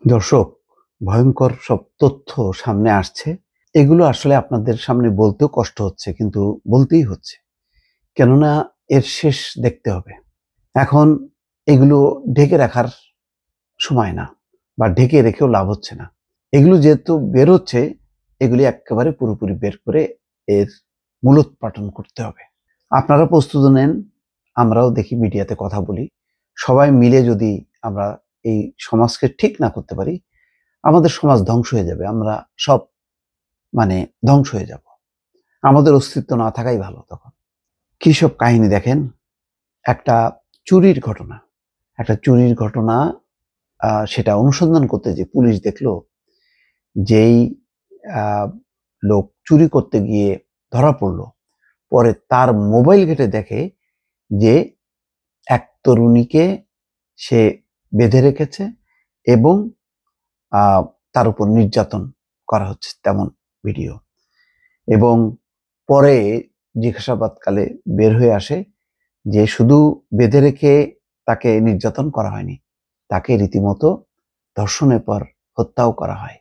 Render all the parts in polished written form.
দর্শক, ভয়ঙ্কর সব তথ্য সামনে আসছে। এগুলো আসলে আপনাদের সামনে বলতেও কষ্ট হচ্ছে, কিন্তু বলতেই হচ্ছে। কেননা এর শেষ দেখতে হবে। এখন এগুলো ঢেকে রাখার সময় না, বা ঢেকে রেখেও লাভ হচ্ছে না। এগুলো যেহেতু বের হচ্ছে, এগুলি একেবারে পুরোপুরি বের করে এর মূলোৎপাটন করতে হবে। আপনারা প্রস্তুত নেন, আমরাও দেখি মিডিয়াতে কথা বলি। সবাই মিলে যদি আমরা এই সমাজকে ঠিক না করতে পারি, আমাদের সমাজ ধ্বংস হয়ে যাবে। আমরা সব ধ্বংস হয়ে যাব। আমাদের অস্তিত্ব না থাকাই ভালো তখন। কি সব কাহিনী দেখেন। একটা চুরির ঘটনা। সেটা অনুসন্ধান করতে যে পুলিশ দেখলো, যেই লোক চুরি করতে গিয়ে ধরা পড়ল, পরে তার মোবাইল ঘেঁটে দেখে যে এক তরুণীকে সে বেঁধে রেখেছে এবং তার উপর নির্যাতন করা হচ্ছে তেমন ভিডিও। এবং পরে জিজ্ঞাসাবাদকালে বের হয়ে আসে যে শুধু বেঁধে রেখে তাকে নির্যাতন করা হয়নি, তাকে রীতিমতো ধর্ষণের পর হত্যাও করা হয়।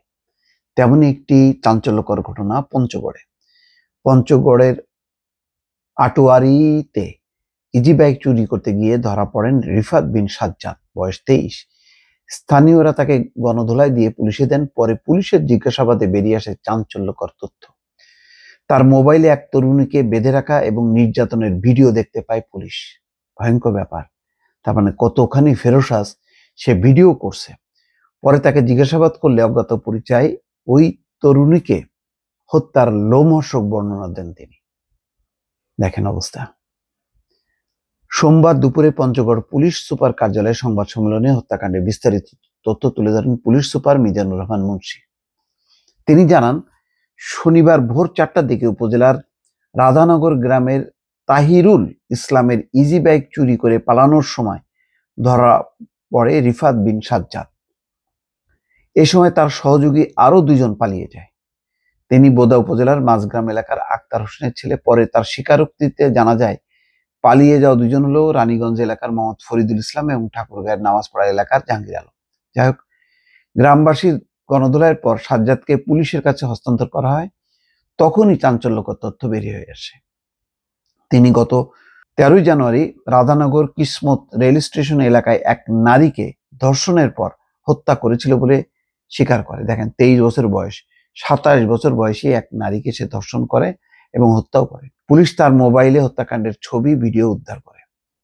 তেমনই একটি চাঞ্চল্যকর ঘটনা পঞ্চগড়ের আটোয়ারিতে ইজি বাইক চুরি করতে গিয়ে ধরা পড়েন রিফাত বিন সাজ্জাদ, বয়স 23। স্থানীয়রা তাকে গণধোলাই দিয়ে পুলিশে দেন। পরে পুলিশের জিজ্ঞাসাবাদে বেরিয়ে আসে চাঞ্চল্যকর তথ্য। তার মোবাইলে এক তরুণীকে বেঁধে রাখা এবং নির্যাতনের ভিডিও দেখতে পায় পুলিশ। ভয়ঙ্কর ব্যাপার। তার মানে কতখানি ফেরোসাস, সে ভিডিও করছে। পরে তাকে জিজ্ঞাসাবাদ করলে অজ্ঞাত পরিচয় ওই তরুণীকে হত্যার লোমহর্ষক বর্ণনা দেন তিনি। দেখেন অবস্থা। সোমবার দুপুরে পঞ্চগড় পুলিশ সুপার কার্যালয়ে সংবাদ সম্মেলনে হত্যাকাণ্ডের বিস্তারিত তথ্য তুলে ধরেন পুলিশ সুপার মিজানুর রহমান মুন্সি। তিনি জানান, শনিবার ভোর 4টার দিকে উপজেলার রাধানগর গ্রামের তাহিরুল ইসলামের ইজি বাইক চুরি করে পালানোর সময় ধরা পড়ে রিফাত বিন সাজ্জাদ। এ সময় তার সহযোগী আরো 2 জন পালিয়ে যায়। তিনি বোদা উপজেলার মাঝগ্রাম এলাকার আক্তার হোসেনের ছেলে। পরে তার স্বীকারোক্তিতে জানা যায়, পালিয়ে যাওয়া 2 জন হলো রানীগঞ্জ এলাকার মোহাম্মদ ফরিদুল ইসলাম এবং ঠাকুরগাঁয়ের নামাজপাড়া এলাকার জাহাঙ্গীর আলম। যাই হোক, গ্রামবাসীর গণধোলাইয়ের পর সাজ্জাদকে পুলিশের কাছে হস্তান্তর করা হয়। তখনই চাঞ্চল্যকর তথ্য বেরিয়ে হয়ে আসে। তিনি গত 13ই জানুয়ারি রাধানগর কিসমত রেল স্টেশন এলাকায় এক নারীকে ধর্ষণের পর হত্যা করেছিল বলে স্বীকার করে। দেখেন, 23 বছর বয়স, 27 বছর বয়সী এক নারীকে সে ধর্ষণ করে এবং হত্যাও করে। পুলিশ তার মোবাইলে হত্যাকাণ্ডের ছবি, ভিডিও উদ্ধার করে।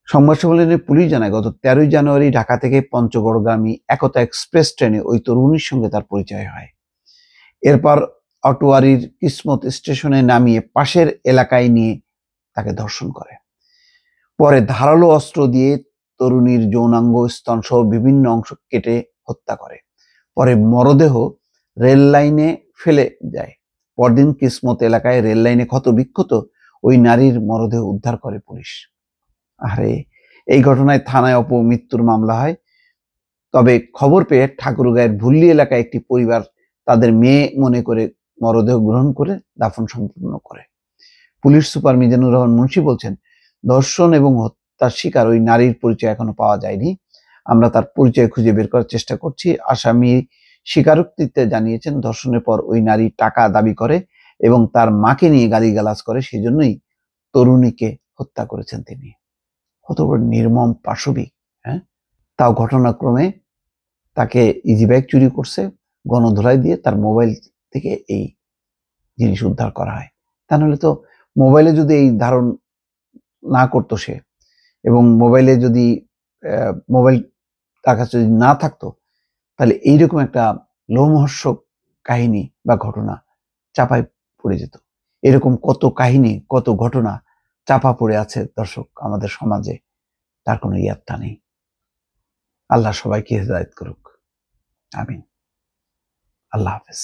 সংবাদ সম্মেলনে পুলিশ জানায়, গত 13ই জানুয়ারি ঢাকা থেকে পঞ্চগড়গামী একতা এক্সপ্রেস ট্রেনে ওই তরুণীর সঙ্গে তার পরিচয় হয়। এরপর আটোয়ারির কিসমত স্টেশনে নামিয়ে পাশের এলাকায় নিয়ে তাকে ধর্ষণ করে। পরে ধারালো অস্ত্র দিয়ে তরুণীর যৌনাঙ্গ, স্তন সহ বিভিন্ন অংশ কেটে হত্যা করে। পরে মরদেহ রেল লাইনে ফেলে যায়। পরদিন কিসমত এলাকায় রেল লাইনে ক্ষত বিক্ষত ওই নারীর মরদেহ উদ্ধার করে পুলিশ। আরে, এই ঘটনায় থানায় অপমৃত্যুর মামলা হয়। তবে খবর পেয়ে ঠাকুরগাঁয়ের ভুল্লি এলাকায় একটি পরিবার তাদের মেয়ে মনে করে মরদেহ গ্রহণ করে দাফন সম্পন্ন করে। পুলিশ সুপার মিজানুর রহমান মুন্সি বলছেন, ধর্ষণ এবং হত্যার শিকার ওই নারীর পরিচয় এখনো পাওয়া যায়নি। আমরা তার পরিচয় খুঁজে বের করার চেষ্টা করছি। আসামি স্বীকারোক্তিতে জানিয়েছেন, ধর্ষণের পর ওই নারী টাকা দাবি করে এবং তার মাকে নিয়ে গালিগালাজ করে, সেজন্যই তরুণীকে হত্যা করেছেন তিনি। কত বড় নির্মম পাশবিক! হ্যাঁ, তাও ঘটনাক্রমে তাকে ইজি বাইক চুরি করছে, গণধোলাই দিয়ে তার মোবাইল থেকে এই জিনিস উদ্ধার করা হয়। তা নাহলে তো মোবাইলে যদি এই ধারণ না করতো সে, এবং মোবাইলে যদি মোবাইল তার কাছে যদি না থাকতো, তাহলে এইরকম একটা লোমহর্ষক কাহিনী বা ঘটনা চাপায় পড়ে যেত। এরকম কত কাহিনী, কত ঘটনা চাপা পড়ে আছে দর্শক আমাদের সমাজে, তার কোনো ইয়াত্তা নেই। আল্লাহ সবাইকে হেদায়েত করুক। আমিন। আল্লাহ হাফেজ।